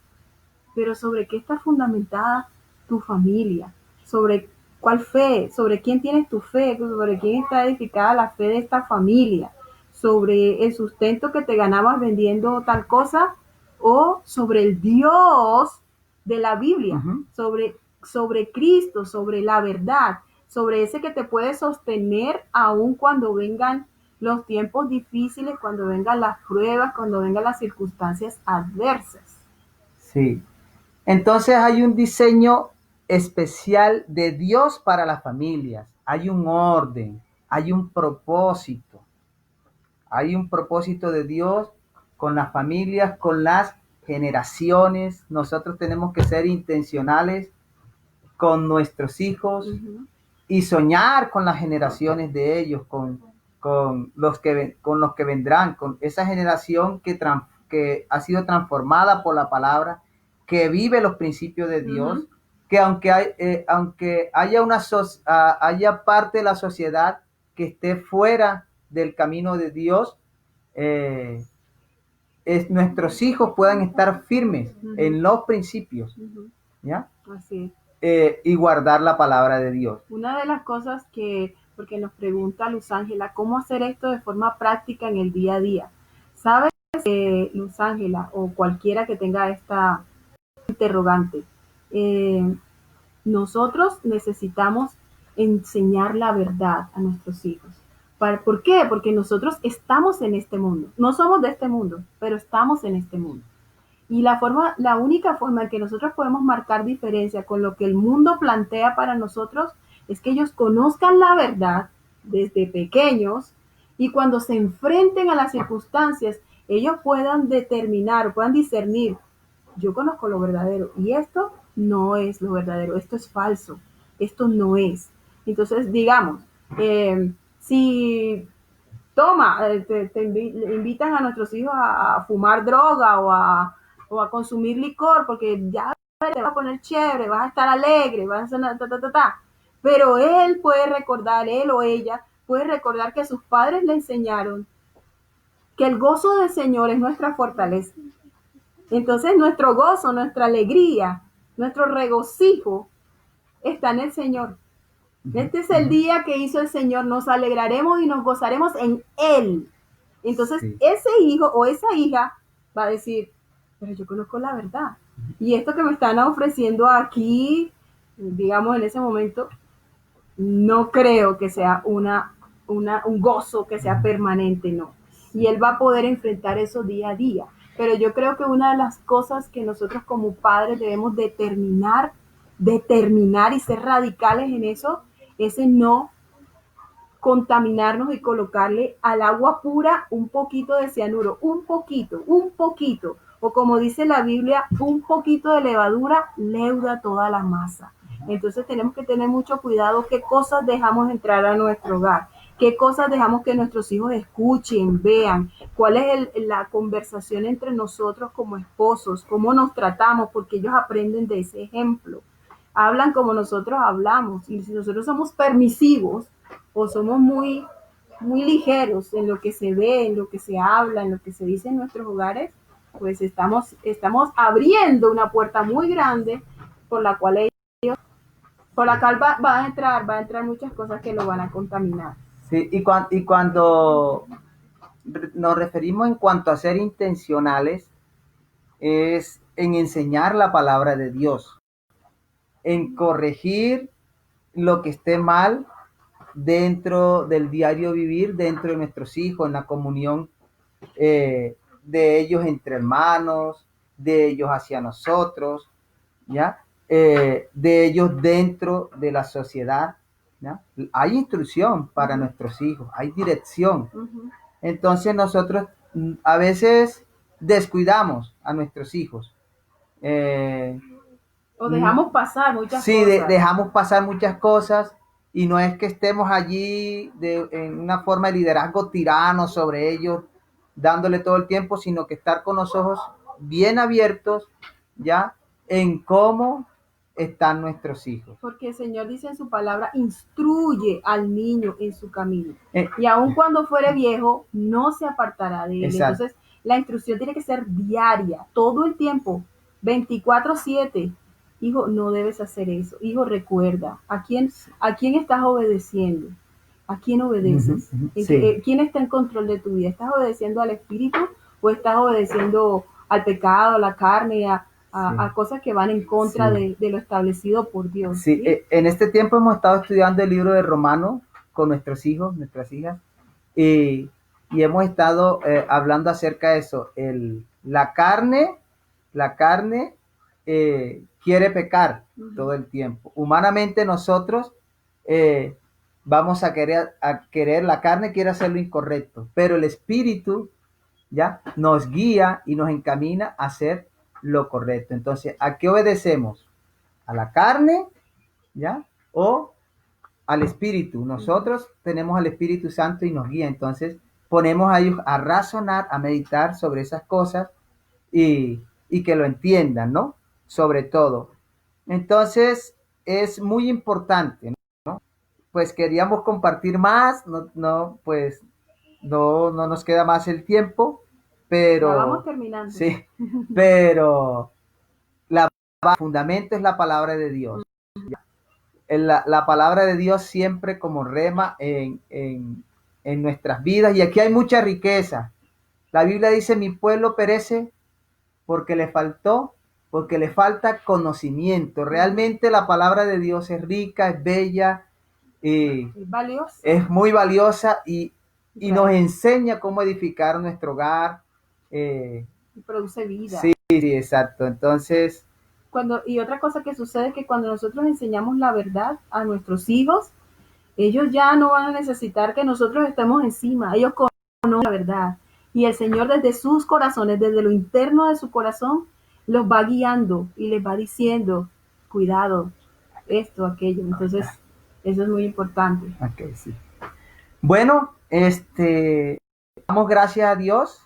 Pero ¿sobre qué está fundamentada tu familia? ¿Sobre cuál fe? ¿Sobre quién tienes tu fe? ¿Sobre quién está edificada la fe de esta familia? ¿Sobre el sustento que te ganabas vendiendo tal cosa? ¿O sobre el Dios de la Biblia? Sobre Cristo, sobre la verdad, sobre ese que te puede sostener aun cuando vengan los tiempos difíciles, cuando vengan las pruebas, cuando vengan las circunstancias adversas. Sí. Entonces hay un diseño especial de Dios para las familias. Hay un orden, hay un propósito. Hay un propósito de Dios con las familias, con las generaciones. Nosotros tenemos que ser intencionales con nuestros hijos y soñar con las generaciones de ellos, con los que vendrán, con esa generación que ha sido transformada por la palabra, que vive los principios de Dios, que aunque haya parte de la sociedad que esté fuera del camino de Dios, nuestros hijos puedan estar firmes en los principios, ¿ya? Así es. Y guardar la palabra de Dios. Una de las cosas porque nos pregunta Luz Ángela, ¿cómo hacer esto de forma práctica en el día a día? ¿Sabes, Luz Ángela, o cualquiera que tenga esta interrogante? Nosotros necesitamos enseñar la verdad a nuestros hijos. ¿Por qué? Porque nosotros estamos en este mundo. No somos de este mundo, pero estamos en este mundo. Y la única forma en que nosotros podemos marcar diferencia con lo que el mundo plantea para nosotros es que ellos conozcan la verdad desde pequeños y cuando se enfrenten a las circunstancias, ellos puedan determinar, puedan discernir, yo conozco lo verdadero y esto no es lo verdadero, esto es falso, esto no es. Entonces, digamos, si te invitan a nuestros hijos a fumar droga o a consumir licor porque ya te vas a poner chévere, vas a estar alegre, vas a hacer pero él puede recordar, él o ella puede recordar que sus padres le enseñaron que el gozo del Señor es nuestra fortaleza. Entonces nuestro gozo, nuestra alegría, nuestro regocijo está en el Señor. Este es el día que hizo el Señor, nos alegraremos y nos gozaremos en Él. Entonces ese hijo o esa hija va a decir, pero yo conozco la verdad. Y esto que me están ofreciendo aquí, digamos en ese momento, no creo que sea un gozo que sea permanente, no. Y él va a poder enfrentar eso día a día. Pero yo creo que una de las cosas que nosotros como padres debemos determinar y ser radicales en eso, es en no contaminarnos y colocarle al agua pura un poquito de cianuro, un poquito, o como dice la Biblia, un poquito de levadura leuda toda la masa. Entonces tenemos que tener mucho cuidado qué cosas dejamos entrar a nuestro hogar, qué cosas dejamos que nuestros hijos escuchen, vean, cuál es la conversación entre nosotros como esposos, cómo nos tratamos, porque ellos aprenden de ese ejemplo. Hablan como nosotros hablamos, y si nosotros somos permisivos o somos muy, muy ligeros en lo que se ve, en lo que se habla, en lo que se dice en nuestros hogares, pues estamos abriendo una puerta muy grande por la cual va a entrar muchas cosas que lo van a contaminar. Sí, y cuando nos referimos en cuanto a ser intencionales, es en enseñar la palabra de Dios, en corregir lo que esté mal dentro del diario vivir, dentro de nuestros hijos, en la comunión de ellos entre hermanos, de ellos hacia nosotros, ¿ya? De ellos dentro de la sociedad, ¿ya? Hay instrucción para nuestros hijos, hay dirección. Entonces nosotros a veces descuidamos a nuestros hijos. O dejamos pasar muchas cosas. Sí, dejamos pasar muchas cosas y no es que estemos allí en una forma de liderazgo tirano sobre ellos, dándole todo el tiempo, sino que estar con los ojos bien abiertos, ¿ya? En cómo están nuestros hijos. Porque el Señor dice en su palabra, instruye al niño en su camino. Eh, Y aun cuando fuere viejo, no se apartará de él. Exacto. Entonces, la instrucción tiene que ser diaria, todo el tiempo, 24/7. Hijo, no debes hacer eso. Hijo, recuerda, ¿a quién estás obedeciendo? ¿A quién obedeces? Sí. ¿Quién está en control de tu vida? ¿Estás obedeciendo al Espíritu o estás obedeciendo al pecado, a la carne, a cosas que van en contra Sí. de lo establecido por Dios? Sí, ¿sí? en este tiempo hemos estado estudiando el libro de Romanos con nuestros hijos, nuestras hijas, y hemos estado hablando acerca de eso. La carne quiere pecar todo el tiempo. Humanamente nosotros vamos a querer, la carne quiere hacer lo incorrecto, pero el Espíritu ya nos guía y nos encamina a hacer lo correcto. Entonces, ¿a qué obedecemos? ¿A la carne, ya? ¿O al Espíritu? Nosotros tenemos al Espíritu Santo y nos guía. Entonces, ponemos a ellos a razonar, a meditar sobre esas cosas y que lo entiendan, ¿no? Sobre todo. Entonces, es muy importante, ¿no? Pues queríamos compartir más, pues no nos queda más el tiempo, pero... Ya vamos terminando. Sí, pero el fundamento es la palabra de Dios. La palabra de Dios siempre como rema en nuestras vidas, y aquí hay mucha riqueza. La Biblia dice, mi pueblo perece porque le falta conocimiento. Realmente la palabra de Dios es rica, es bella, Es valiosa. es muy valiosa y nos enseña cómo edificar nuestro hogar. Y produce vida. Sí, exacto. Entonces... Y otra cosa que sucede es que cuando nosotros enseñamos la verdad a nuestros hijos, ellos ya no van a necesitar que nosotros estemos encima. Ellos conocen la verdad. Y el Señor desde sus corazones, desde lo interno de su corazón, los va guiando y les va diciendo, cuidado, esto, aquello. Entonces, eso es muy importante. Okay, sí. Bueno, damos gracias a Dios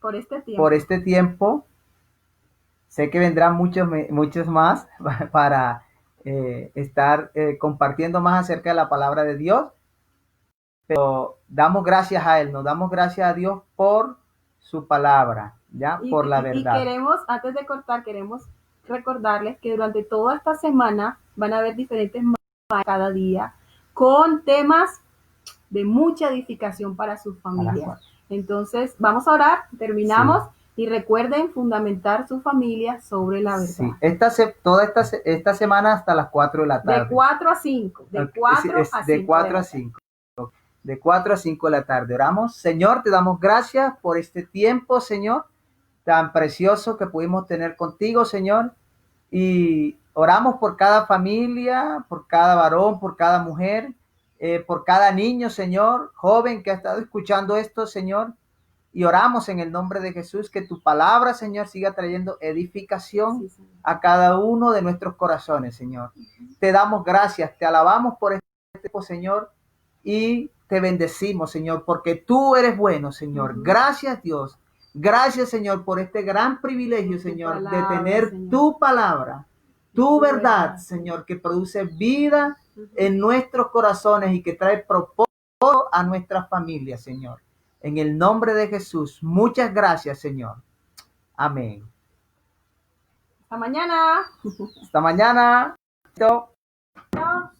por este tiempo. Por este tiempo. Sé que vendrán muchos más para estar compartiendo más acerca de la palabra de Dios. Pero damos gracias a Él, nos damos gracias a Dios por su palabra, ¿ya? Por la verdad. Y queremos, antes de cortar, queremos recordarles que durante toda esta semana van a haber diferentes maestros cada día con temas de mucha edificación para sus familias. Entonces, vamos a orar, terminamos. Sí. Y recuerden fundamentar su familia sobre la verdad. Sí, esta semana hasta las 4 de la tarde. De 4 a 5. De 4 a 5. De 4 a 5. De 4 a 5 de la tarde. Oramos. Señor, te damos gracias por este tiempo, Señor, tan precioso que pudimos tener contigo, Señor. Y oramos por cada familia, por cada varón, por cada mujer, por cada niño, Señor, joven que ha estado escuchando esto, Señor. Y oramos en el nombre de Jesús que tu palabra, Señor, siga trayendo edificación a cada uno de nuestros corazones, Señor. Te damos gracias, te alabamos por este tiempo, Señor, y te bendecimos, Señor, porque tú eres bueno, Señor. Gracias, Dios. Gracias, Señor, por este gran privilegio, Señor, de tener tu palabra, tu verdad, Señor, que produce vida en nuestros corazones y que trae propósito a nuestras familias, Señor. En el nombre de Jesús, muchas gracias, Señor. Amén. Hasta mañana. Hasta mañana. Chao. Chao.